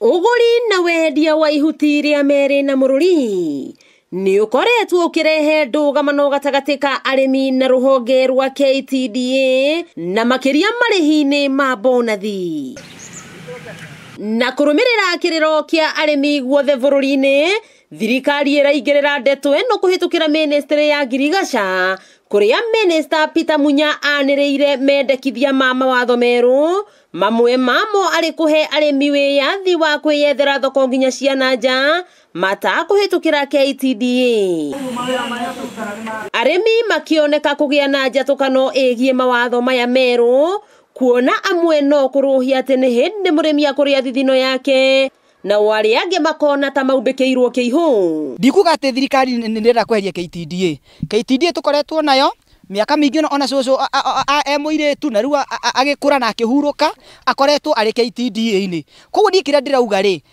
uguri na wendia wa ihuti ria meri na mururi ni ukoretwo ukirehe ndugamano gatagati ka Arimi na ruhonge rwa KTDA na makiria marihini ma bonathi na kurumirira kiriro kia Arimi guothe bururi-ini. Thirikari iraingirira ndeto eno kuhitukira ministry ya Ngirigaca kuria minister Peter Munya anireire mendekithia ma mawatho meru mamwe mamo ari kuhe Arimi wiyathi wa kwiyethera thoko nginya cia nanja mata kuhitukira KTDA. Arimi makioneka kugia na njatukano igie mawatho maya meru kuona amwe no kuruhia ati ni hindi murimi akuria thithino yake na wale ange makona ta maubekeirwo kiihu. Ndikuga ati thirikari ndirenda kweheria KTDA. KTDA tukoretwo nayo miaka mingi ona coco muiretu na riu agikura na akihuruka akoretwo ari KTDA-ini. Koguo ndikira ndirauga ri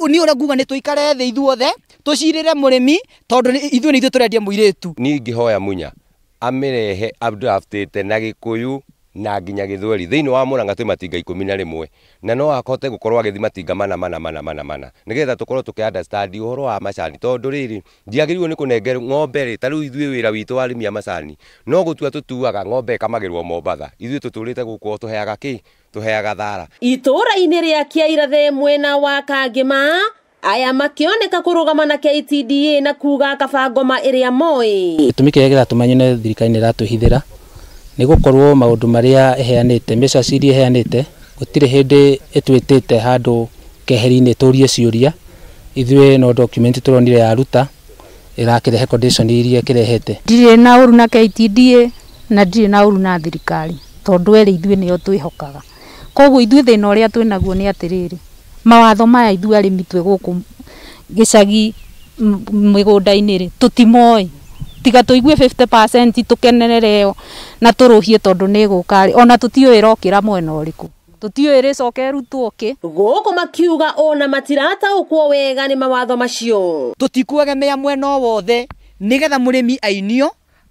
ni ora nguga ni tuikare thi ithuothe tucirire murimi tondu ithu ni ithu turendia muiretu. Ni ngihoya Munya amirehe abdraftete na Gikuyu na nginya Githweri thiini wa Murang'a twi matinga 11 na no akote gukorwo agithi matinga mana nigetha tukorwo tukiunderstand uhoro wa macani tondu riri ndiagirwo ni kunengera ng'ombe ri ta riu ithui wira witu wa arimi a macani no gutua tutuaga ng'ombe kamagirwo Mombatha ithui tuturite guku tuheaga ki tuheaga thara itura-ini ria Kiairathe mwena wa Kangima aya makioneka kurugama na KTDA na kuga kabangoma iria moi gitumi kiria tumanyene thirikari ni ratuhithira ni gukorwo maundu maria eheanite mbeca ciria eheanite gutire hindi etwitite handu keheri-ini turie ciuria ithwe no document turonire ya ruta irakirehe condition iria kirehete. Ndire na uru na KTDA na ndire na uru na thirikari tondu eri ithwe niyo twihokaga koguo ithwe thina uria twinaguo ni atiriri mawatho maya ithwe arimi twe guku gicagi migunda-ini ri tutimoi tiga tuigue 50% tukenerereo na turuhie tondu ni gukari ona tutiyo irokira mwena uriku tutiyo iricokeru tuoke guku makiuga ona matirata ukwo wega ni mawatho macio tutikuagemea mwena wothe nigetha murimi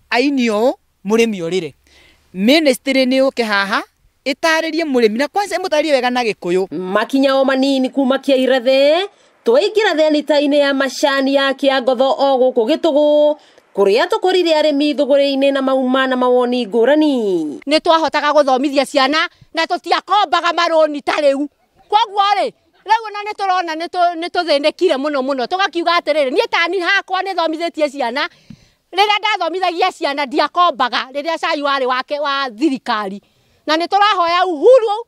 ainio murimi urire ministry ni uke haha itaririe murimi na kwanza imutarie wega na Gikuyu makinya o manini kuma Kiairathe twaingira theni-ini ya macani ya Kiangotho o guku Gitugu kuria tukorire Arimi thuguri-ini na mauma na mawoni ngurani ni twahotaga guthomithia ciana na tutiakombaga maroni ta riu koguo ri riu na niturona nituthindikire muno tugakiuga atiriri nie tani hakwa ni thomithitie ciana riria ndathomithagia ciana ndiakombaga riria cai wari wake wa thirikari na niturahoya Uhuru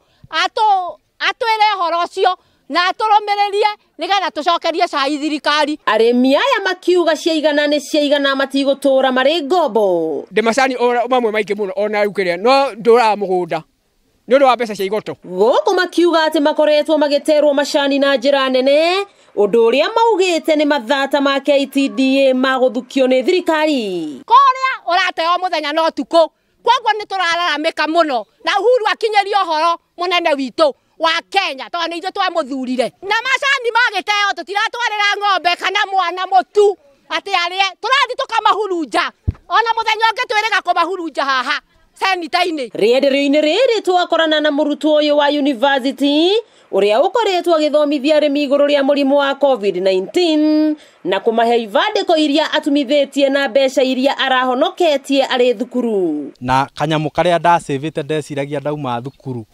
atwire horo ucio na turumirerie nigetha tucokerie cai thirikari. Arimi aya makiuga ciaigana ni ciaigana matigutura mari ngombo ndi macani mamwe maingi muno ona ukiria no ndura mugunda ni undu wa mbeca cia igoto guku makiuga ati makoretwo magiterwo macani na njira nene undu uria maugite ni mathata ma KTDA maguthukio ni thirikari kuria urateo muthenya no tuko koguo ni turararamika muno na Uhuru akinyerio horo munene witu wa Kenya tondu ni ithu twamuthurire na macani magiteo tutiratwarira ng'ombe kana mwana mutu ati arie turathi tukamahurunja ona muthenya ungi twiriga kumahurunja haha senita-ini. Rienderio-ini riri twakorana na murutwo uyu wa university uria ukoretwo agithomithia Arimi iguru ria murimu wa COVID-19 na kumahe ivandiko iria atumithitie na mbeca iria arahonoketie ari thukuru na kanyamu karia ndasavite ndeciragia ndauma thukuru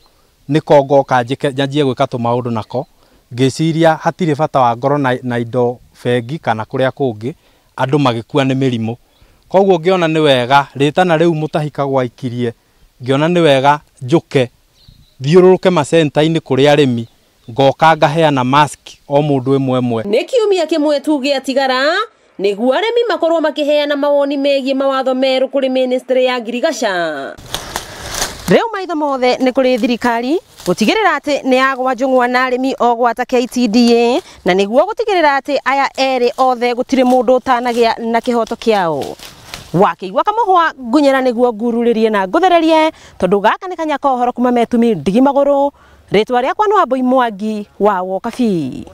niko ngoka njanjie gwika tumaundu nako ngiciria hatire bata wa ngoro na indo bengi kana kuria kungi andu magikua ni mirimu koguo ngiona ni wega ritana riu mutahika gwaikirie ngiona ni wega njuke thiururuke macenta-ini kuria Arimi ngoka ngaheana mask o mundu imwe ni kiumia kimwe tu giatigara niguo Arimi makorwo makiheana mawoni megie mawatho meru kuri ministry ya Ngirigaca. Riu maitho mothe ni kuri thirikari gutigirira ati ni agwa njung'wa na Arimi o gwata KTDA na niguo gutigirira ati aya eri othe gutire mundu utanagia na kihoto kiao wakiigua kamuhwa ngunyera niguo ngururirie na nguthererie tondu gaka ni kanya kohoro kuma metumi ndigi maguru ritwa riakwa ni Wambui Mwangi wa Wokabi.